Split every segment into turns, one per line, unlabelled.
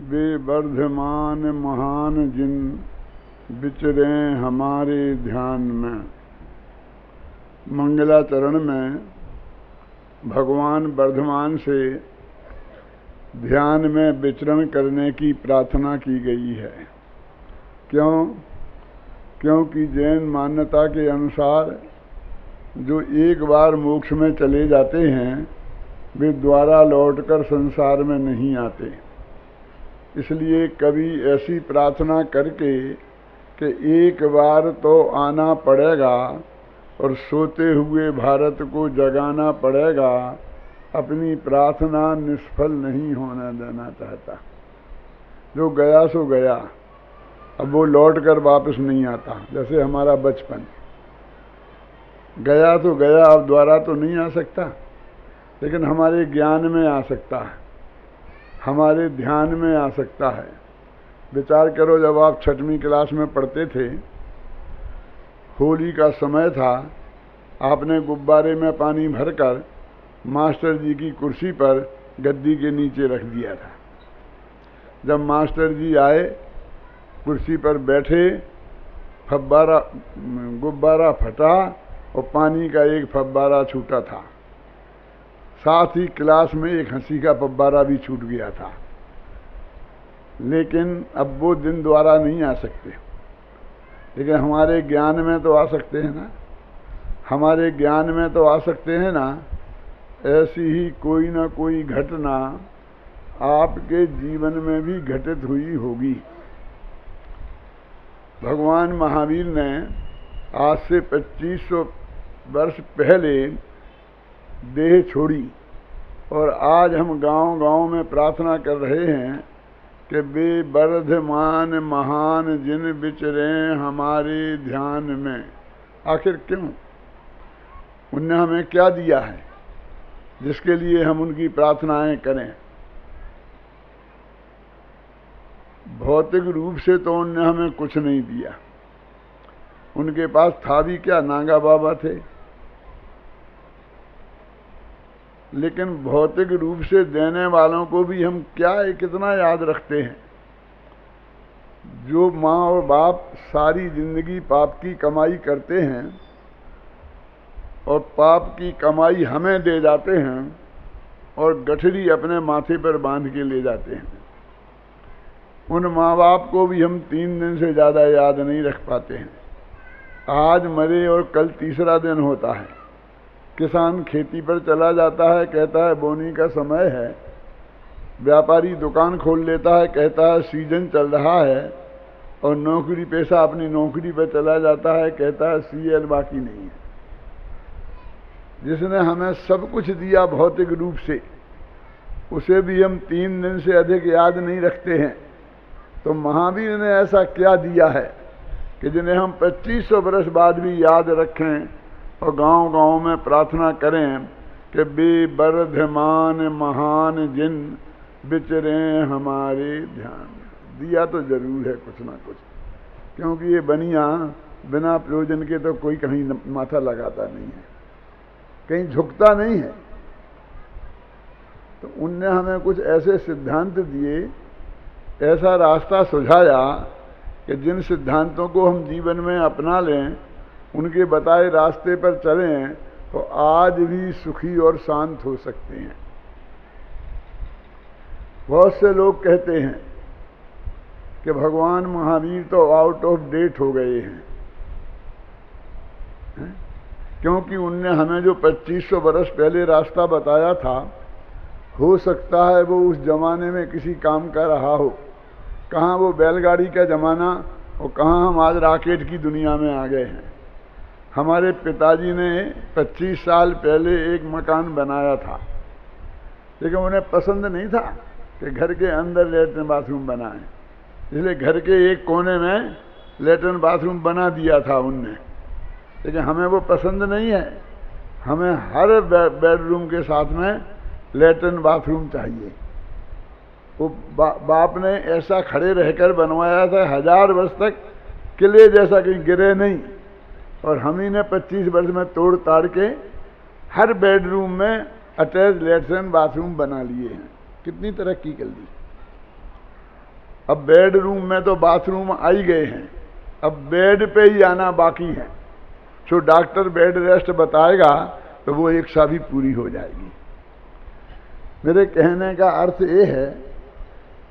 वे वर्धमान महान जिन विचरे हमारे ध्यान में। मंगलाचरण में भगवान वर्धमान से ध्यान में विचरण करने की प्रार्थना की गई है। क्यों? क्योंकि जैन मान्यता के अनुसार जो एक बार मोक्ष में चले जाते हैं वे दोबारा लौटकर संसार में नहीं आते। इसलिए कभी ऐसी प्रार्थना करके कि एक बार तो आना पड़ेगा और सोते हुए भारत को जगाना पड़ेगा, अपनी प्रार्थना निष्फल नहीं होने देना चाहता। जो गया सो गया, अब वो लौट कर वापस नहीं आता। जैसे हमारा बचपन गया तो गया, अब दोबारा तो नहीं आ सकता, लेकिन हमारे ज्ञान में आ सकता है, हमारे ध्यान में आ सकता है। विचार करो, जब आप 6वीं क्लास में पढ़ते थे, होली का समय था, आपने गुब्बारे में पानी भरकर मास्टर जी की कुर्सी पर गद्दी के नीचे रख दिया था। जब मास्टर जी आए, कुर्सी पर बैठे, गुब्बारा फटा और पानी का एक फव्वारा छूटा था। साथ ही क्लास में एक हंसी का फव्वारा भी छूट गया था। लेकिन अब वो दिन दोबारा नहीं आ सकते, लेकिन हमारे ज्ञान में तो आ सकते हैं ना, हमारे ज्ञान में तो आ सकते हैं ना। ऐसी ही कोई ना कोई घटना आपके जीवन में भी घटित हुई होगी। भगवान महावीर ने आज से 2500 वर्ष पहले देह छोड़ी और आज हम गांव-गांव में प्रार्थना कर रहे हैं कि वे वर्धमान महान जिन विचरे हमारे ध्यान में। आखिर क्यों? उनने हमें क्या दिया है जिसके लिए हम उनकी प्रार्थनाएं करें? भौतिक रूप से तो उनने हमें कुछ नहीं दिया। उनके पास था भी क्या? नागा बाबा थे। लेकिन भौतिक रूप से देने वालों को भी हम कितना याद रखते हैं। जो माँ और बाप सारी जिंदगी पाप की कमाई करते हैं और पाप की कमाई हमें दे जाते हैं और गठरी अपने माथे पर बांध के ले जाते हैं, उन माँ बाप को भी हम 3 दिन से ज़्यादा याद नहीं रख पाते हैं। आज मरे और कल तीसरा दिन होता है। किसान खेती पर चला जाता है, कहता है बोनी का समय है। व्यापारी दुकान खोल लेता है, कहता है सीजन चल रहा है। और नौकरी पेशा अपनी नौकरी पर चला जाता है, कहता है सीएल बाकी नहीं है। जिसने हमें सब कुछ दिया भौतिक रूप से, उसे भी हम 3 दिन से अधिक याद नहीं रखते हैं। तो महावीर ने ऐसा क्या दिया है कि जिन्हें हम 2500 वर्ष बाद भी याद रखें और गांव-गांव में प्रार्थना करें कि बे वर्धमान महान जिन विचरे हमारे ध्यान। दिया तो जरूर है कुछ ना कुछ, क्योंकि ये बनिया बिना प्रयोजन के तो कोई कहीं माथा लगाता नहीं है, कहीं झुकता नहीं है। तो उनने हमें कुछ ऐसे सिद्धांत दिए, ऐसा रास्ता सुझाया कि जिन सिद्धांतों को हम जीवन में अपना लें, उनके बताए रास्ते पर चलें, तो आज भी सुखी और शांत हो सकते हैं। बहुत से लोग कहते हैं कि भगवान महावीर तो आउट ऑफ डेट हो गए हैं, क्योंकि उनने हमें जो 2500 वर्ष पहले रास्ता बताया था, हो सकता है वो उस जमाने में किसी काम का रहा हो। कहाँ वो बैलगाड़ी का जमाना और कहाँ हम आज रॉकेट की दुनिया में आ गए हैं। हमारे पिताजी ने 25 साल पहले एक मकान बनाया था, लेकिन उन्हें पसंद नहीं था कि घर के अंदर लेटरिन बाथरूम बनाएं, इसलिए घर के एक कोने में लेटरिन बाथरूम बना दिया था उनने। लेकिन हमें वो पसंद नहीं है। हमें हर बेडरूम के साथ में लेटरिन बाथरूम चाहिए। वो बाप ने ऐसा खड़े रहकर बनवाया था, 1000 वर्ष तक किले जैसा कहीं गिरे नहीं। और हम ही ने 25 वर्ष में तोड़ ताड़ के हर बेडरूम में अटैच लेटरिन बाथरूम बना लिए हैं। कितनी तरक्की कर दी। अब बेडरूम में तो बाथरूम आ ही गए हैं, अब बेड पे ही आना बाकी है। जो डॉक्टर बेड रेस्ट बताएगा तो वो इच्छा भी पूरी हो जाएगी। मेरे कहने का अर्थ ये है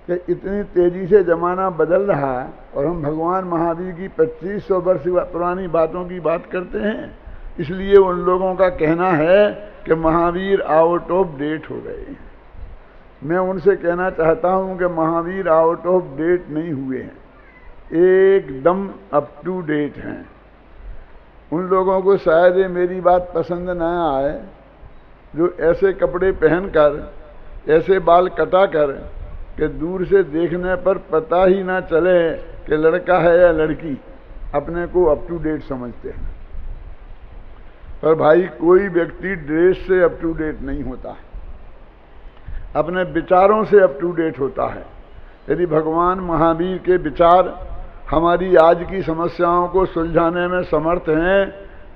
कि इतनी तेजी से जमाना बदल रहा है और हम भगवान महावीर की 2500 वर्ष पुरानी बातों की बात करते हैं। इसलिए उन लोगों का कहना है कि महावीर आउट ऑफ डेट हो गए हैं। मैं उनसे कहना चाहता हूं कि महावीर आउट ऑफ डेट नहीं हुए हैं, एकदम अप टू डेट हैं। उन लोगों को शायद ये मेरी बात पसंद न आए जो ऐसे कपड़े पहनकर, ऐसे बाल कटाकर कि दूर से देखने पर पता ही ना चले कि लड़का है या लड़की, अपने को अप टू डेट समझते हैं। पर भाई कोई व्यक्ति ड्रेस से अप टू डेट नहीं होता है, अपने विचारों से अप टू डेट होता है। यदि भगवान महावीर के विचार हमारी आज की समस्याओं को सुलझाने में समर्थ हैं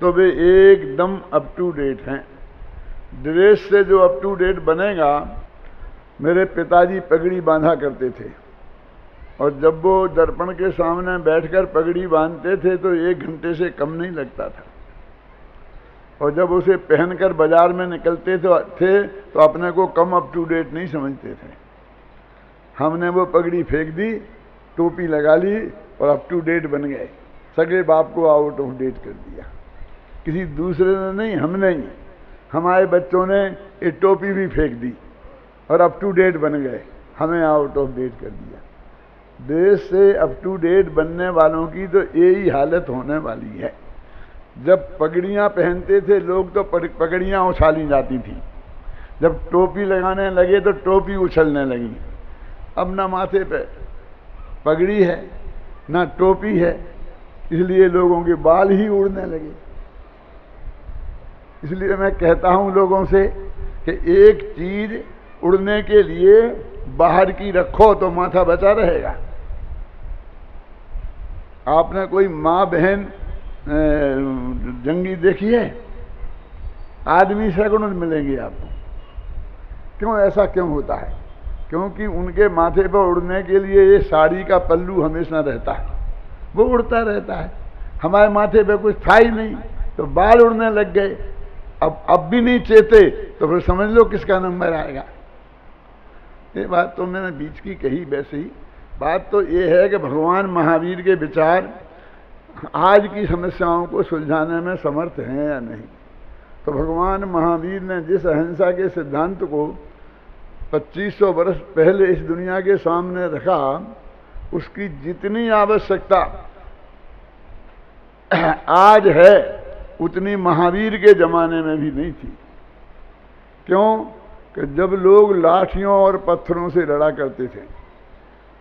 तो वे एकदम अप टू डेट हैं। ड्रेस से जो अप टू डेट बनेगा, मेरे पिताजी पगड़ी बांधा करते थे और जब वो दर्पण के सामने बैठकर पगड़ी बांधते थे तो 1 घंटे से कम नहीं लगता था, और जब उसे पहनकर बाजार में निकलते थे तो अपने को कम अप टू डेट नहीं समझते थे। हमने वो पगड़ी फेंक दी, टोपी लगा ली और अप टू डेट बन गए। सगे बाप को आउट ऑफ डेट कर दिया, किसी दूसरे ने नहीं, हमने ही। हमारे बच्चों ने ये टोपी भी फेंक दी और अप टू डेट बन गए, हमें आउट ऑफ डेट कर दिया। देश से अप टू डेट बनने वालों की तो यही हालत होने वाली है। जब पगड़ियां पहनते थे लोग तो पगड़ियां उछाली जाती थी, जब टोपी लगाने लगे तो टोपी उछलने लगी। अब ना माथे पे पगड़ी है ना टोपी है, इसलिए लोगों के बाल ही उड़ने लगे। इसलिए मैं कहता हूं लोगों से कि एक चीज उड़ने के लिए बाहर की रखो तो माथा बचा रहेगा। आपने कोई माँ बहन जंगी देखी है? आदमी सैकड़ों मिलेंगे आपको। क्यों ऐसा क्यों होता है? क्योंकि उनके माथे पर उड़ने के लिए ये साड़ी का पल्लू हमेशा रहता है, वो उड़ता रहता है। हमारे माथे पे कुछ था ही नहीं तो बाल उड़ने लग गए। अब भी नहीं चेते तो फिर समझ लो किसका नंबर आएगा। ये बात तो मैंने बीच की कही। वैसे ही बात तो ये है कि भगवान महावीर के विचार आज की समस्याओं को सुलझाने में समर्थ हैं या नहीं। तो भगवान महावीर ने जिस अहिंसा के सिद्धांत को 2500 वर्ष पहले इस दुनिया के सामने रखा, उसकी जितनी आवश्यकता आज है उतनी महावीर के जमाने में भी नहीं थी। क्यों? कि जब लोग लाठियों और पत्थरों से लड़ा करते थे,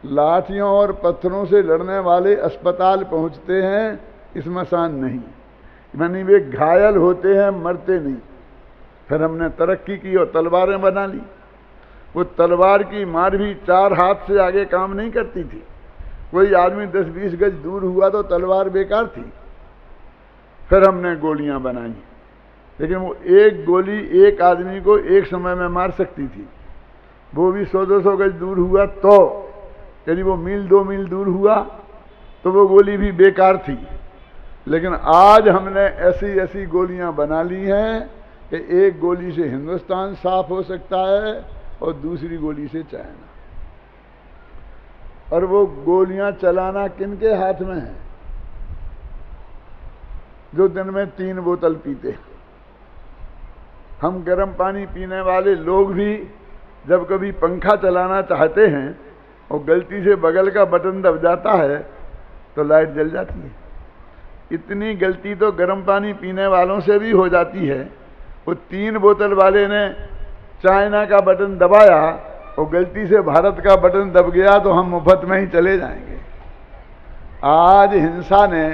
लाठियों और पत्थरों से लड़ने वाले अस्पताल पहुंचते हैं, स्मशान नहीं। यानी वे घायल होते हैं, मरते नहीं। फिर हमने तरक्की की और तलवारें बना ली। वो तलवार की मार भी 4 हाथ से आगे काम नहीं करती थी। कोई आदमी 10-20 गज दूर हुआ तो तलवार बेकार थी। फिर हमने गोलियां बनाई, लेकिन वो एक गोली एक आदमी को एक समय में मार सकती थी। वो भी 100-200 गज दूर हुआ तो, यदि वो मील 2 मील दूर हुआ तो वो गोली भी बेकार थी। लेकिन आज हमने ऐसी ऐसी गोलियां बना ली हैं कि एक गोली से हिंदुस्तान साफ हो सकता है और दूसरी गोली से चाइना। और वो गोलियां चलाना किनके हाथ में है? जो दिन में 3 बोतल पीते। हम गर्म पानी पीने वाले लोग भी जब कभी पंखा चलाना चाहते हैं और गलती से बगल का बटन दब जाता है तो लाइट जल जाती है। इतनी गलती तो गर्म पानी पीने वालों से भी हो जाती है। वो 3 बोतल वाले ने चाइना का बटन दबाया और गलती से भारत का बटन दब गया तो हम मुफ्त में ही चले जाएंगे। आज हिंसा ने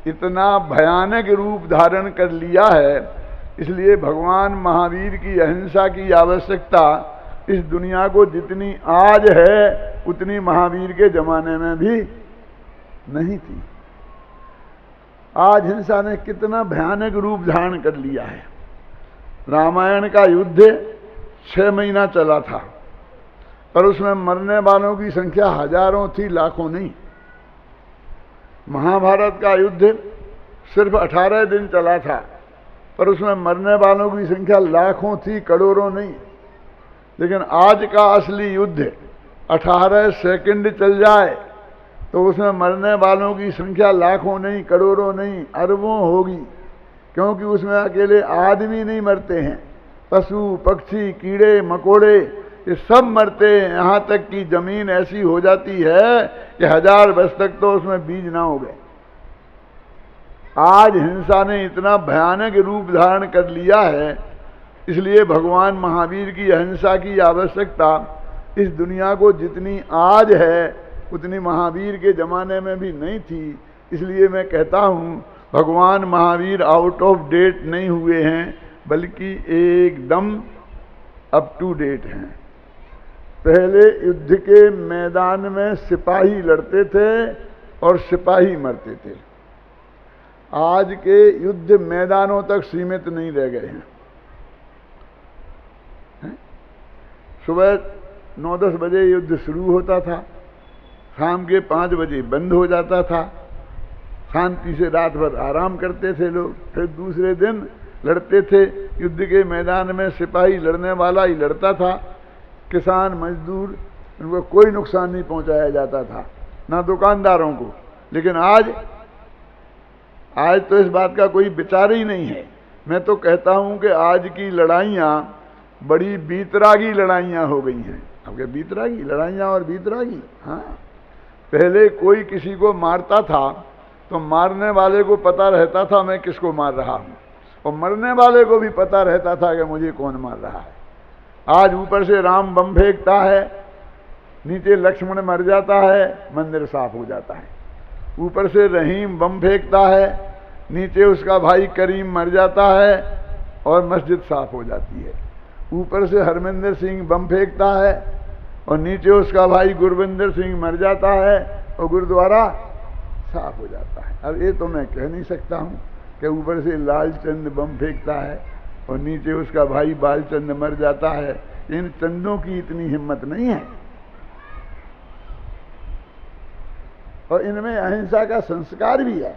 इतना भयानक रूप धारण कर लिया है, इसलिए भगवान महावीर की अहिंसा की आवश्यकता इस दुनिया को जितनी आज है उतनी महावीर के जमाने में भी नहीं थी। आज हिंसा ने कितना भयानक रूप धारण कर लिया है। रामायण का युद्ध 6 महीना चला था। पर उसमें मरने वालों की संख्या हजारों थी, लाखों नहीं। महाभारत का युद्ध सिर्फ 18 दिन चला था, पर उसमें मरने वालों की संख्या लाखों थी, करोड़ों नहीं। लेकिन आज का असली युद्ध 18 सेकंड चल जाए तो उसमें मरने वालों की संख्या लाखों नहीं, करोड़ों नहीं, अरबों होगी। क्योंकि उसमें अकेले आदमी नहीं मरते हैं, पशु पक्षी कीड़े मकोड़े ये सब मरते हैं। यहां तक कि जमीन ऐसी हो जाती है कि 1000 वर्ष तक तो उसमें बीज ना हो गए। आज हिंसा ने इतना भयानक रूप धारण कर लिया है, इसलिए भगवान महावीर की अहिंसा की आवश्यकता इस दुनिया को जितनी आज है उतनी महावीर के जमाने में भी नहीं थी। इसलिए मैं कहता हूं भगवान महावीर आउट ऑफ डेट नहीं हुए हैं, बल्कि एकदम अप टू डेट हैं। पहले युद्ध के मैदान में सिपाही लड़ते थे और सिपाही मरते थे। आज के युद्ध मैदानों तक सीमित नहीं रह गए हैं। सुबह 9-10 बजे युद्ध शुरू होता था, शाम के 5 बजे बंद हो जाता था। शांति से रात भर आराम करते थे लोग, फिर दूसरे दिन लड़ते थे। युद्ध के मैदान में सिपाही लड़ने वाला ही लड़ता था, किसान मजदूर उनको कोई नुकसान नहीं पहुंचाया जाता था, ना दुकानदारों को। लेकिन आज तो इस बात का कोई विचार ही नहीं है। मैं तो कहता हूं कि आज की लड़ाइयां बड़ी बीतरागी लड़ाइयां हो गई हैं। अब क्या बीतरागी लड़ाइयां और बीतरागी? हाँ, पहले कोई किसी को मारता था तो मारने वाले को पता रहता था मैं किसको मार रहा हूं, और मरने वाले को भी पता रहता था कि मुझे कौन मार रहा है। आज ऊपर से राम बम फेंकता है, नीचे लक्ष्मण मर जाता है, मंदिर साफ हो जाता है। ऊपर से रहीम बम फेंकता है, नीचे उसका भाई करीम मर जाता है और मस्जिद साफ हो जाती है। ऊपर से हरमिंदर सिंह बम फेंकता है और नीचे उसका भाई गुरविंदर सिंह मर जाता है और गुरुद्वारा साफ हो जाता है। अब ये तो मैं कह नहीं सकता हूं कि ऊपर से लालचंद बम फेंकता है और नीचे उसका भाई बालचंद मर जाता है। इन चंदों की इतनी हिम्मत नहीं है, और इनमें अहिंसा का संस्कार भी है।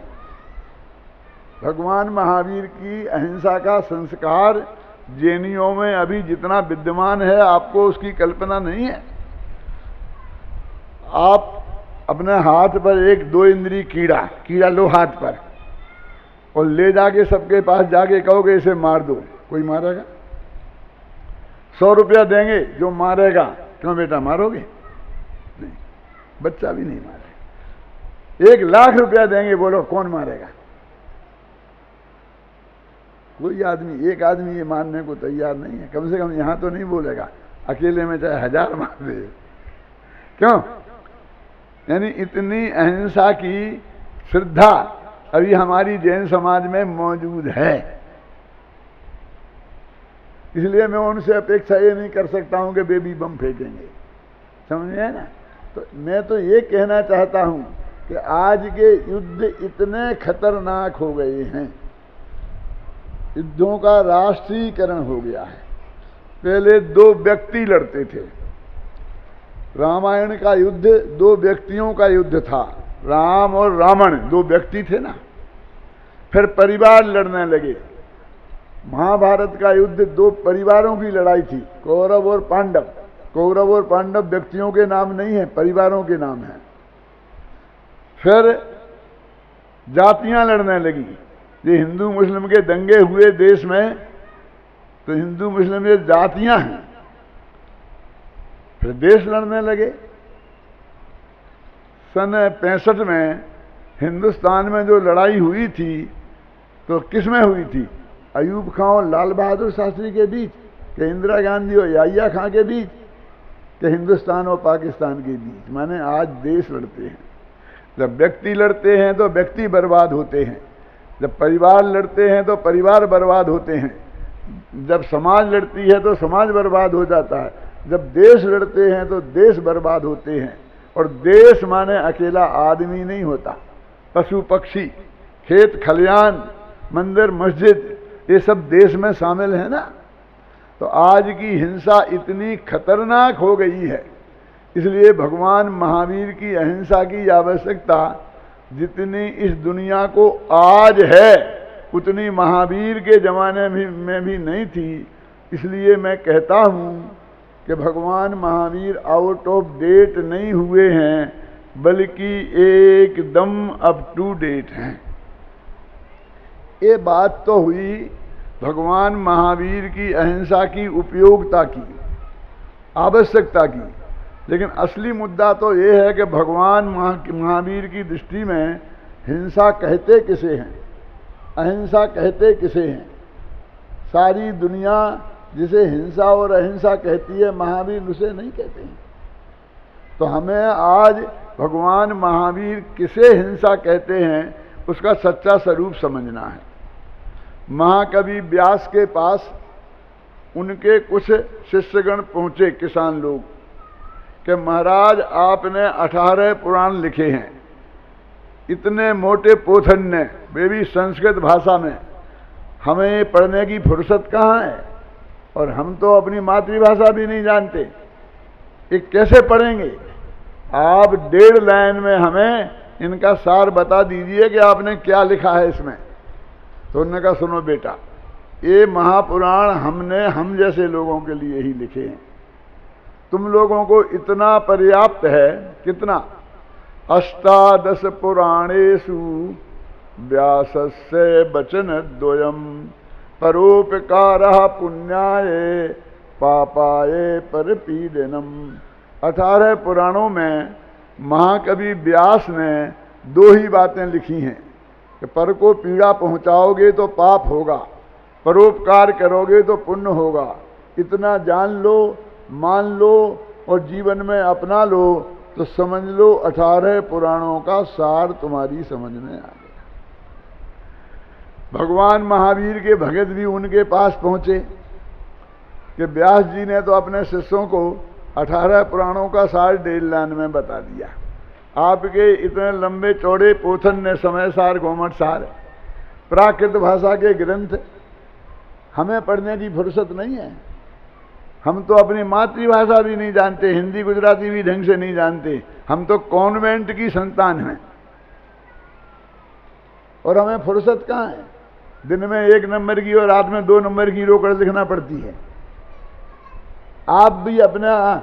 भगवान महावीर की अहिंसा का संस्कार जैनियों में अभी जितना विद्यमान है आपको उसकी कल्पना नहीं है। आप अपने हाथ पर एक 2 इंद्री कीड़ा लो हाथ पर, और ले जाके सबके पास जाके कहोगे इसे मार दो, कोई मारेगा? 100 रुपया देंगे जो मारेगा, क्यों बेटा मारोगे? नहीं, बच्चा भी नहीं मारेगा। 1 लाख रुपया देंगे, बोलो कौन मारेगा? कोई आदमी, एक आदमी ये मानने को तैयार नहीं है। कम से कम यहां तो नहीं बोलेगा, अकेले में चाहे 1000 मार दे। क्यों? यानी इतनी अहिंसा की श्रद्धा अभी हमारी जैन समाज में मौजूद है। इसलिए मैं उनसे अपेक्षा ये नहीं कर सकता हूं कि बेबी बम फेंकेंगे, समझे ना? तो मैं तो ये कहना चाहता हूं कि आज के युद्ध इतने खतरनाक हो गए हैं, युद्धों का राष्ट्रीयकरण हो गया है। पहले 2 व्यक्ति लड़ते थे। रामायण का युद्ध 2 व्यक्तियों का युद्ध था, राम और रावण 2 व्यक्ति थे ना। फिर परिवार लड़ने लगे। महाभारत का युद्ध 2 परिवारों की लड़ाई थी, कौरव और पांडव। कौरव और पांडव व्यक्तियों के नाम नहीं है, परिवारों के नाम है। फिर जातियां लड़ने लगी। ये हिंदू मुस्लिम के दंगे हुए देश में, तो हिंदू मुस्लिम ये जातियां हैं। फिर देश लड़ने लगे। सन 65 में हिंदुस्तान में जो लड़ाई हुई थी तो किस में हुई थी? अयूब खां और लाल बहादुर शास्त्री के बीच, कि इंदिरा गांधी और याहिया खां के बीच, कि हिंदुस्तान और पाकिस्तान के बीच। माने आज देश लड़ते हैं। जब व्यक्ति लड़ते हैं तो व्यक्ति बर्बाद होते हैं, जब परिवार लड़ते हैं तो परिवार बर्बाद होते हैं, जब समाज लड़ती है तो समाज बर्बाद हो जाता है, जब देश लड़ते हैं तो देश बर्बाद होते हैं। और देश माने अकेला आदमी नहीं होता, पशु पक्षी, खेत खलियान, मंदिर मस्जिद, ये सब देश में शामिल है ना। तो आज की हिंसा इतनी खतरनाक हो गई है इसलिए भगवान महावीर की अहिंसा की आवश्यकता जितनी इस दुनिया को आज है उतनी महावीर के जमाने में भी नहीं थी। इसलिए मैं कहता हूँ कि भगवान महावीर आउट ऑफ डेट नहीं हुए हैं, बल्कि एकदम अप टू डेट हैं। ये बात तो हुई भगवान महावीर की अहिंसा की उपयोगिता की, आवश्यकता की, लेकिन असली मुद्दा तो ये है कि भगवान महावीर की दृष्टि में हिंसा कहते किसे हैं, अहिंसा कहते किसे हैं। सारी दुनिया जिसे हिंसा और अहिंसा कहती है, महावीर उसे नहीं कहते हैं। तो हमें आज भगवान महावीर किसे हिंसा कहते हैं उसका सच्चा स्वरूप समझना है। महाकवि व्यास के पास उनके कुछ शिष्यगण पहुंचे, किसान लोग, कि महाराज आपने 18 पुराण लिखे हैं, इतने मोटे पोथन ने, वे भी संस्कृत भाषा में, हमें पढ़ने की फुर्सत कहाँ है, और हम तो अपनी मातृभाषा भी नहीं जानते, ये कैसे पढ़ेंगे। आप 1.5 लाइन में हमें इनका सार बता दीजिए कि आपने क्या लिखा है इसमें। तो उन्होंने कहा सुनो बेटा, ये महापुराण हमने हम जैसे लोगों के लिए ही लिखे हैं, तुम लोगों को इतना पर्याप्त है। कितना? 18 पुराणेषु व्यासस्य वचनद्वयम् परोपकारः पुण्याय पापाय परपीडनम्। 18 पुराणों में महाकवि व्यास ने 2 ही बातें लिखी हैं कि पर को पीड़ा पहुंचाओगे तो पाप होगा, परोपकार करोगे तो पुण्य होगा। इतना जान लो, मान लो और जीवन में अपना लो तो समझ लो 18 पुराणों का सार तुम्हारी समझ में आ गया। भगवान महावीर के भगत भी उनके पास पहुंचे कि व्यास जी ने तो अपने शिष्यों को 18 पुराणों का सार 1.5 लाइन में बता दिया। आपके इतने लंबे चौड़े पोथन ने, समय सार, गोमट सार, प्राकृत भाषा के ग्रंथ, हमें पढ़ने की फुर्सत नहीं है। हम तो अपनी मातृभाषा भी नहीं जानते, हिंदी गुजराती भी ढंग से नहीं जानते। हम तो कॉन्वेंट की संतान हैं और हमें फुर्सत कहाँ है। दिन में 1 नंबर की और रात में 2 नंबर की रोकड़ लिखना पड़ती है। आप भी अपना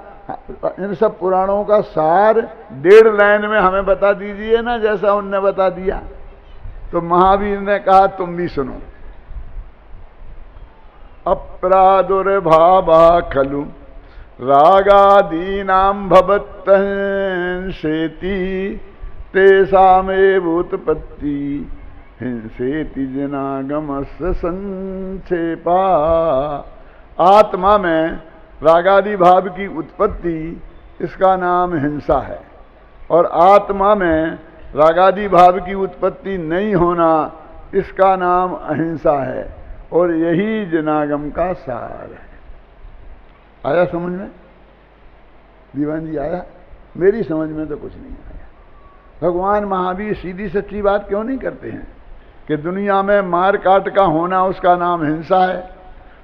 इन सब पुराणों का सार 1.5 लाइन में हमें बता दीजिए ना, जैसा उनने बता दिया। तो महावीर ने कहा तुम भी सुनो। अप्रादुर्भावा खलु रागादीनां भवत्तंसेति तेषामेव उत्पत्ति हिंसेति जनागमस्य संक्षेपा। आत्मा में रागादि भाव की उत्पत्ति, इसका नाम हिंसा है, और आत्मा में रागादि भाव की उत्पत्ति नहीं होना, इसका नाम अहिंसा है, और यही जनागम का सार है। आया समझ में? दीवान जी आया? मेरी समझ में तो कुछ नहीं आया। भगवान महावीर सीधी सच्ची बात क्यों नहीं करते हैं कि दुनिया में मार काट का होना उसका नाम हिंसा है,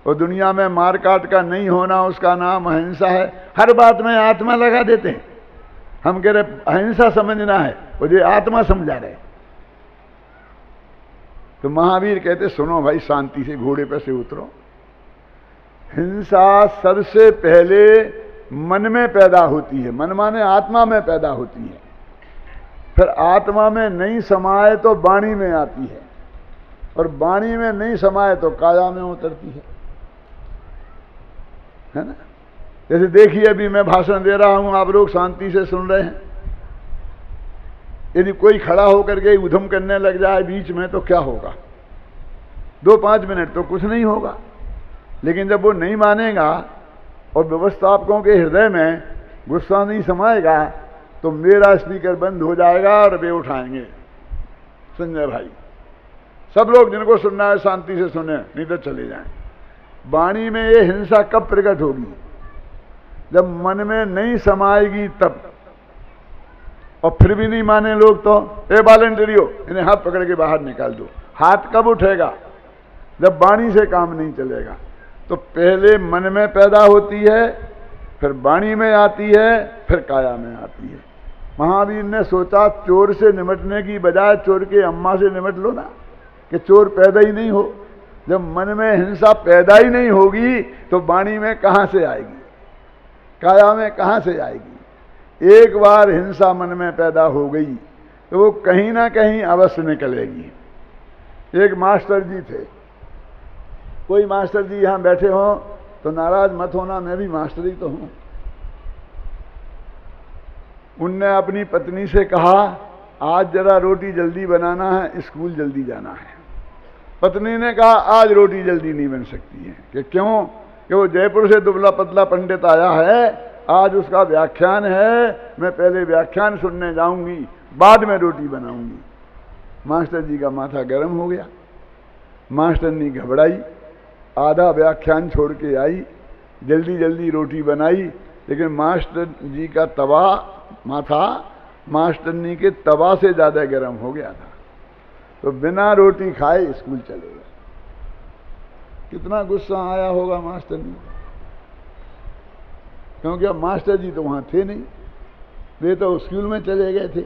और दुनिया में मार काट का नहीं होना उसका नाम अहिंसा है। हर बात में आत्मा लगा देते हैं। हम कह रहे अहिंसा समझना है, और ये आत्मा समझा रहे। तो महावीर कहते सुनो भाई, शांति से घोड़े पर से उतरो। हिंसा सबसे पहले मन में पैदा होती है, मन माने आत्मा में पैदा होती है, फिर आत्मा में नहीं समाये तो वाणी में आती है, और वाणी में नहीं समाये तो काया में उतरती है ना। जैसे देखिए, अभी मैं भाषण दे रहा हूं, आप लोग शांति से सुन रहे हैं। यदि कोई खड़ा होकर के उधम करने लग जाए बीच में तो क्या होगा? 2-5 मिनट तो कुछ नहीं होगा, लेकिन जब वो नहीं मानेगा और व्यवस्थापकों के हृदय में गुस्सा नहीं समाएगा तो मेरा स्पीकर बंद हो जाएगा और वे उठाएंगे। संजय भाई, सब लोग जिनको सुनना है शांति से सुने, नहीं तो चले जाएं। वाणी में ये हिंसा कब प्रकट होगी? जब मन में नहीं समाएगी तब। और फिर भी नहीं माने लोग तो ए वॉलंटियरो, इन्हें हाथ पकड़ के बाहर निकाल दो। हाथ कब उठेगा? जब वाणी से काम नहीं चलेगा। तो पहले मन में पैदा होती है, फिर वाणी में आती है, फिर काया में आती है। महावीर ने सोचा चोर से निमटने की बजाय चोर के अम्मा से निमट लो ना, कि चोर पैदा ही नहीं हो। जब मन में हिंसा पैदा ही नहीं होगी तो वाणी में कहां से आएगी, काया में कहां से आएगी। एक बार हिंसा मन में पैदा हो गई तो वो कहीं ना कहीं अवश्य निकलेगी। एक मास्टर जी थे, कोई मास्टर जी यहां बैठे हो तो नाराज मत होना, मैं भी मास्टर ही तो हूं। उनने अपनी पत्नी से कहा आज जरा रोटी जल्दी बनाना है, स्कूल जल्दी जाना है। पत्नी ने कहा आज रोटी जल्दी नहीं बन सकती है। कि क्यों? कि वो जयपुर से दुबला पतला पंडित आया है, आज उसका व्याख्यान है, मैं पहले व्याख्यान सुनने जाऊंगी, बाद में रोटी बनाऊंगी। मास्टर जी का माथा गर्म हो गया। मास्टरनी घबराई, आधा व्याख्यान छोड़ के आई, जल्दी जल्दी रोटी बनाई, लेकिन मास्टर जी का तवा माथा मास्टरनी के तवा से ज्यादा गर्म हो गया था। तो बिना रोटी खाए स्कूल चले गए। कितना गुस्सा आया होगा मास्टरनी, क्योंकि अब मास्टर जी तो वहां थे नहीं, वे तो स्कूल में चले गए थे।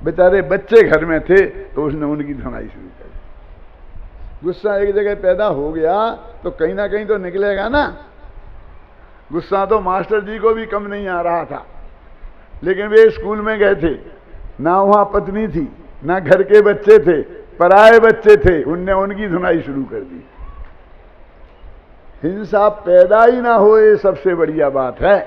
बेचारे बच्चे घर में थे तो उसने उनकी धुनाई शुरू कर दी। गुस्सा एक जगह पैदा हो गया तो कहीं ना कहीं तो निकलेगा ना। गुस्सा तो मास्टर जी को भी कम नहीं आ रहा था, लेकिन वे स्कूल में गए थे, ना वहां पत्नी थी, ना घर के बच्चे थे, पराए बच्चे थे, उनने उनकी धुनाई शुरू कर दी। हिंसा पैदा ही ना हो, ये सबसे बढ़िया बात है।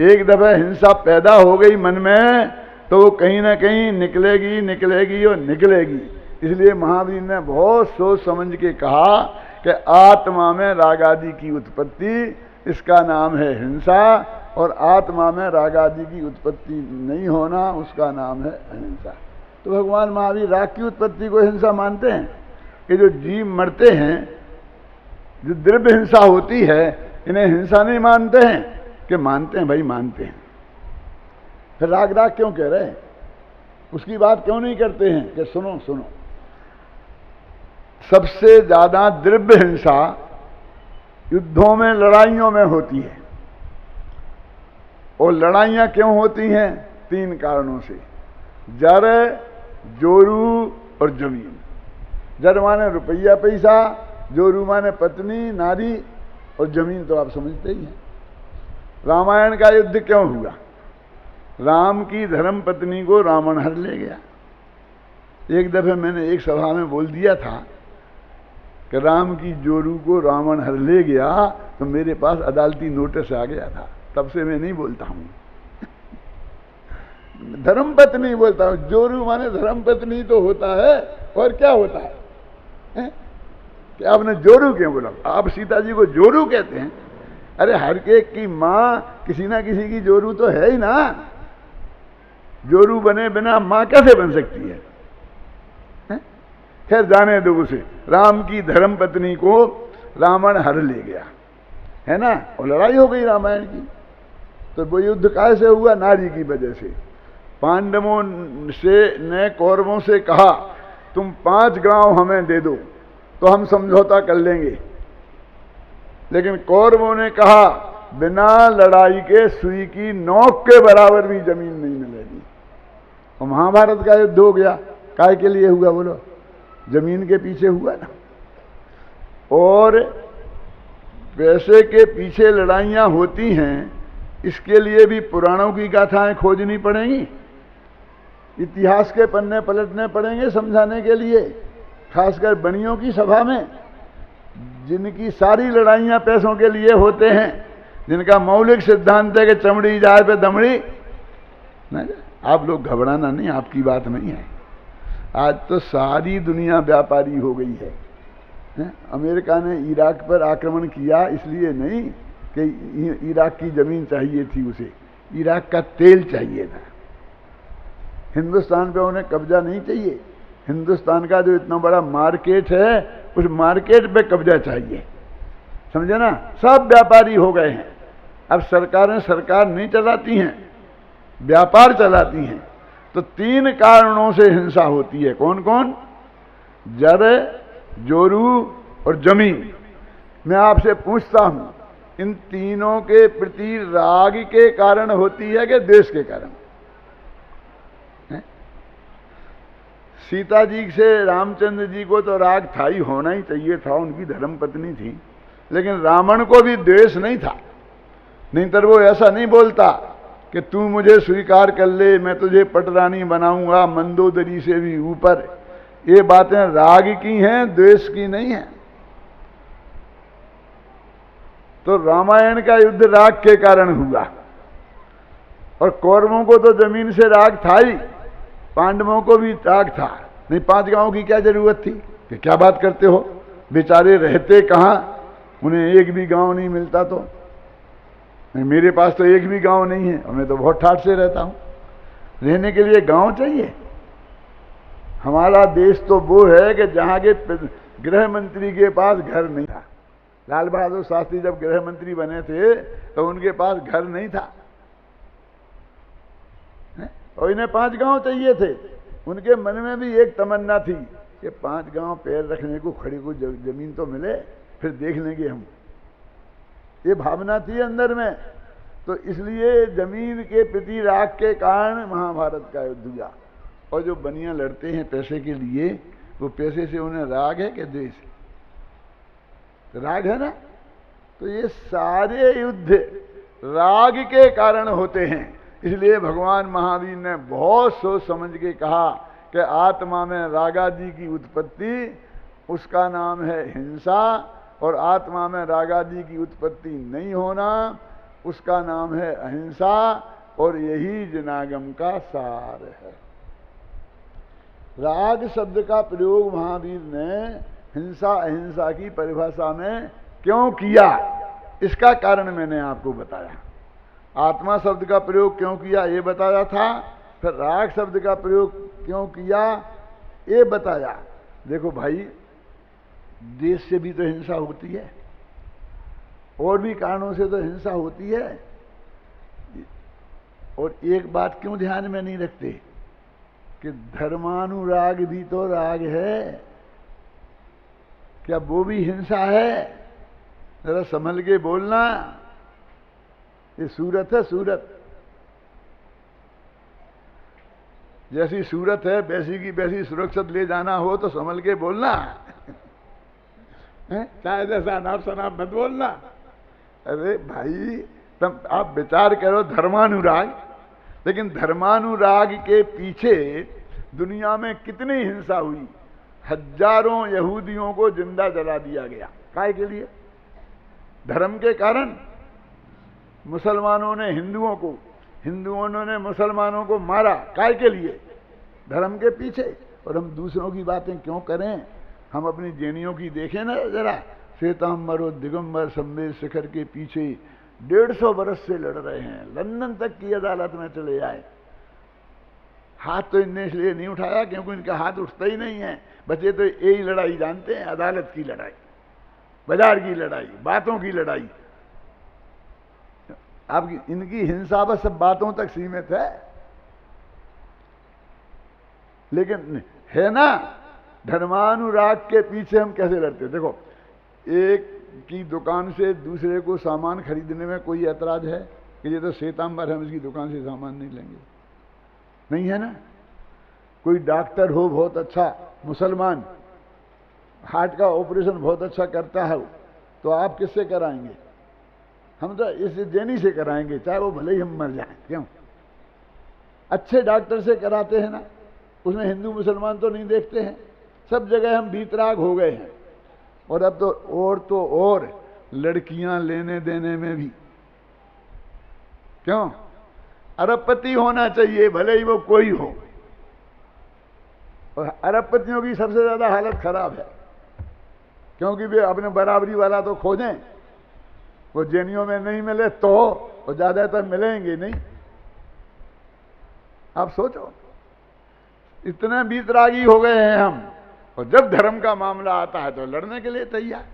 एक दफा हिंसा पैदा हो गई मन में तो वो कहीं ना कहीं निकलेगी निकलेगी और निकलेगी। इसलिए महावीर ने बहुत सोच समझ के कहा कि आत्मा में राग आदि की उत्पत्ति, इसका नाम है हिंसा, और आत्मा में राग आदि की उत्पत्ति नहीं होना, उसका नाम है अहिंसा। तो भगवान महावीर राग की उत्पत्ति को हिंसा मानते हैं कि जो जीव मरते हैं, जो द्रव्य हिंसा होती है, इन्हें हिंसा नहीं मानते हैं कि मानते हैं? भाई मानते हैं। फिर राग राग क्यों कह रहे हैं? उसकी बात क्यों नहीं करते हैं कि सुनो सुनो, सबसे ज्यादा द्रव्य हिंसा युद्धों में, लड़ाइयों में होती है। और लड़ाइयां क्यों होती हैं? 3 कारणों से। जर, जोरू और जमीन। जर माने रुपया पैसा, जोरू माने पत्नी नारी, और जमीन तो आप समझते ही हैं। रामायण का युद्ध क्यों हुआ? राम की धर्म पत्नी को रावण हर ले गया। एक दफे मैंने एक सभा में बोल दिया था कि राम की जोरू को रावण हर ले गया, तो मेरे पास अदालती नोटिस आ गया था। तब से मैं नहीं बोलता हूं धर्म पत्नी बोलता हूं। जोरू माने धर्म पत्नी तो होता है, और क्या होता है? कि आपने जोरू क्यों बोला? आप सीता जी को जोरू कहते हैं? अरे हर एक की मां किसी ना किसी की जोरू तो है ही ना। जोरू बने बिना मां कैसे बन सकती है? खैर जाने दो उसे। राम की धर्म पत्नी को रावण हर ले गया, है ना, और लड़ाई हो गई रामायण की। तो वो युद्ध कैसे हुआ? नारी की वजह से। पांडवों से ने कौरवों से कहा तुम 5 गांव हमें दे दो तो हम समझौता कर लेंगे, लेकिन कौरवों ने कहा बिना लड़ाई के सुई की नोक के बराबर भी जमीन नहीं मिलेगी। और महाभारत का युद्ध हो गया। काय के लिए हुआ बोलो? जमीन के पीछे हुआ ना। और पैसे के पीछे लड़ाइयां होती हैं, इसके लिए भी पुराणों की गाथाएं खोजनी पड़ेंगी, इतिहास के पन्ने पलटने पड़ेंगे समझाने के लिए। खासकर बनियों की सभा में, जिनकी सारी लड़ाइयां पैसों के लिए होते हैं, जिनका मौलिक सिद्धांत है कि चमड़ी जाए पे दमड़ी ना। आप लोग घबराना नहीं, आपकी बात नहीं है। आज तो सारी दुनिया व्यापारी हो गई है। अमेरिका ने इराक पर आक्रमण किया इसलिए नहीं कि इराक की जमीन चाहिए थी उसे, इराक का तेल चाहिए था। हिंदुस्तान पे उन्हें कब्जा नहीं चाहिए। हिंदुस्तान का जो इतना बड़ा मार्केट है, उस मार्केट पे कब्जा चाहिए, समझे ना। सब व्यापारी हो गए हैं। अब सरकारें सरकार नहीं चलाती हैं, व्यापार चलाती हैं। तो 3 कारणों से हिंसा होती है। कौन कौन? जर, जोरू और जमीन। मैं आपसे पूछता हूं, इन तीनों के प्रति राग के कारण होती है कि द्वेष के कारण? सीता जी से रामचंद्र जी को तो राग था ही, होना ही चाहिए था, उनकी धर्म पत्नी थी, लेकिन रावण को भी द्वेष नहीं था। नहीं तो वो ऐसा नहीं बोलता कि तू मुझे स्वीकार कर ले, मैं तुझे पटरानी बनाऊंगा मंदोदरी से भी ऊपर। ये बातें राग की हैं, द्वेष की नहीं है। तो रामायण का युद्ध राग के कारण हुआ, और कौरवों को तो जमीन से राग था ही, पांडवों को भी राग था। नहीं 5 गांव की क्या जरूरत थी? कि क्या बात करते हो, बेचारे रहते कहां, उन्हें एक भी गांव नहीं मिलता। तो नहीं, मेरे पास तो एक भी गांव नहीं है और मैं तो बहुत ठाठ से रहता हूं। रहने के लिए गांव चाहिए। हमारा देश तो वो है कि जहां के गृह मंत्री के पास घर नहीं था। लाल बहादुर शास्त्री जब गृह मंत्री बने थे तो उनके पास घर नहीं था, और इन्हें 5 गांव चाहिए थे। उनके मन में भी एक तमन्ना थी कि 5 गांव पैर रखने को, खड़ी को जमीन तो मिले, फिर देख लेंगे हम। ये भावना थी अंदर में। तो इसलिए जमीन के प्रति राग के कारण महाभारत का युद्ध हुआ। और जो बनिया लड़ते हैं पैसे के लिए, वो पैसे से उन्हें राग है कि द्वेष? राग है ना। तो ये सारे युद्ध राग के कारण होते हैं। इसलिए भगवान महावीर ने बहुत सोच समझ के कहा कि आत्मा में रागादि की उत्पत्ति, उसका नाम है हिंसा, और आत्मा में रागादि की उत्पत्ति नहीं होना, उसका नाम है अहिंसा। और यही जनागम का सार है। राग शब्द का प्रयोग महावीर ने हिंसा अहिंसा की परिभाषा में क्यों किया, इसका कारण मैंने आपको बताया। आत्मा शब्द का प्रयोग क्यों किया ये बताया था, फिर राग शब्द का प्रयोग क्यों किया ये बताया। देखो भाई, देश से भी तो हिंसा होती है, और भी कारणों से तो हिंसा होती है। और एक बात क्यों ध्यान में नहीं रखते कि धर्मानुराग भी तो राग है। क्या वो भी हिंसा है? जरा संभल के बोलना। ये सूरत है, सूरत। जैसी सूरत है वैसी की वैसी सुरक्षित ले जाना हो तो संभल के बोलना। चाहे जैसा अनाप शनाप मत बोलना। अरे भाई, तुम आप विचार करो, धर्मानुराग, लेकिन धर्मानुराग के पीछे दुनिया में कितनी हिंसा हुई। हजारों यहूदियों को जिंदा जला दिया गया। काहे के लिए? धर्म के कारण। मुसलमानों ने हिंदुओं को, हिंदुओं ने मुसलमानों को मारा। काहे के लिए? धर्म के पीछे। और हम दूसरों की बातें क्यों करें? हम अपनी जैनियों की देखें ना जरा। श्वेतांबर दिगंबर संवेद शिखर के पीछे 150 बरस से लड़ रहे हैं, लंदन तक की अदालत में चले आए। हाथ तो इनने इसलिए नहीं उठाया क्योंकि इनका हाथ उठता ही नहीं है। बच्चे तो यही लड़ाई जानते हैं, अदालत की लड़ाई, बाजार की लड़ाई, बातों की लड़ाई। आपकी इनकी हिंसा बस सब बातों तक सीमित है। लेकिन है ना, धर्मानुराग के पीछे हम कैसे लड़ते? देखो, एक की दुकान से दूसरे को सामान खरीदने में कोई ऐतराज है कि ये तो श्वेतांबर, हम इसकी दुकान से सामान नहीं लेंगे? नहीं है ना। कोई डॉक्टर हो बहुत अच्छा, मुसलमान, हार्ट का ऑपरेशन बहुत अच्छा करता है, तो आप किससे कराएंगे? हम तो इस जैनी से कराएंगे, चाहे वो भले ही हम मर जाएं। क्यों? अच्छे डॉक्टर से कराते हैं ना, उसमें हिंदू मुसलमान तो नहीं देखते हैं। सब जगह हम बीतराग हो गए हैं। और अब तो और लड़कियां लेने देने में भी। क्यों? अरबपति होना चाहिए, भले ही वो कोई हो। और अरबपतियों की सबसे ज्यादा हालत खराब है, क्योंकि वे अपने बराबरी वाला तो खोजें। वो जैनियों में नहीं मिले तो, और ज्यादातर मिलेंगे नहीं। आप सोचो, इतने बीतरागी हो गए हैं हम। और जब धर्म का मामला आता है तो लड़ने के लिए तैयार,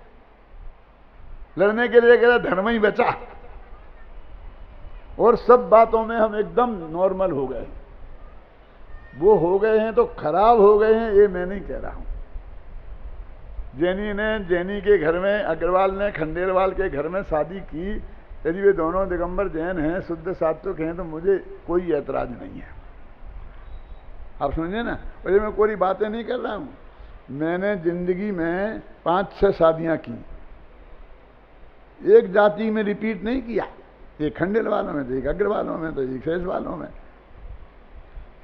लड़ने के लिए कहते धर्म ही बचा। और सब बातों में हम एकदम नॉर्मल हो गए। वो हो गए हैं तो खराब हो गए हैं, ये मैं नहीं कह रहा हूं। जैनी के घर में, अग्रवाल ने खंडेलवाल के घर में शादी की, यदि वे दोनों दिगंबर जैन हैं, शुद्ध सात्विक हैं, तो मुझे कोई ऐतराज नहीं है। आप समझे ना? और ये मैं कोई बातें नहीं कर रहा हूं। मैंने जिंदगी में 5-6 शादियां की, एक जाति में रिपीट नहीं किया। एक खंडेल वालों में तो, एक अग्रवालों में तो, एक शेष वालों में,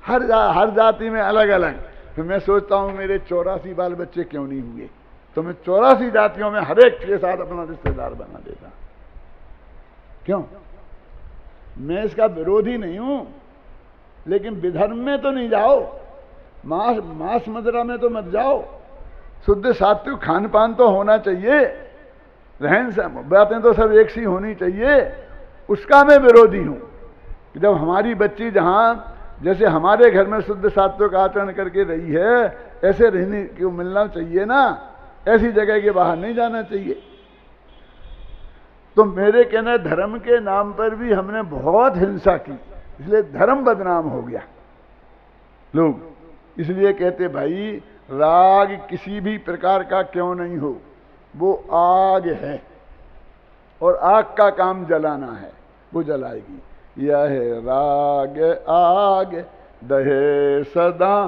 हर जाति में अलग अलग। तो मैं सोचता हूं मेरे 84 बाल बच्चे क्यों नहीं हुए, तो मैं 84 जातियों में हर एक के साथ अपना रिश्तेदार बना देता। क्यों? मैं इसका विरोधी नहीं हूं, लेकिन विधर्म में तो नहीं जाओ, मांस मदिरा में तो मत जाओ। शुद्ध सात्विक खान पान तो होना चाहिए, रहन सहन बातें तो सब एक सी होनी चाहिए। उसका मैं विरोधी हूं कि जब हमारी बच्ची जहां जैसे हमारे घर में शुद्ध सात्विक आचरण करके रही है, ऐसे रहने को मिलना चाहिए ना, ऐसी जगह के बाहर नहीं जाना चाहिए। तो मेरे कहने धर्म के नाम पर भी हमने बहुत हिंसा की, इसलिए धर्म बदनाम हो गया। लोग इसलिए कहते भाई राग किसी भी प्रकार का क्यों नहीं हो, वो आग है और आग का काम जलाना है, वो जलाएगी। यह राग आग दहे सदा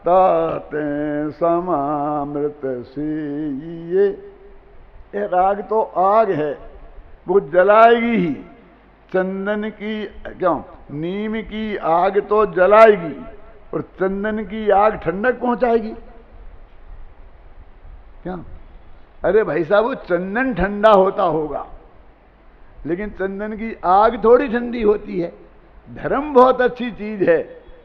ताते समामृत से। ये राग तो आग है, वो जलाएगी ही। चंदन की क्यों, नीम की आग तो जलाएगी और चंदन की आग ठंडक पहुंचाएगी क्या? अरे भाई साहब, वो चंदन ठंडा होता होगा, लेकिन चंदन की आग थोड़ी ठंडी होती है। धर्म बहुत अच्छी चीज है,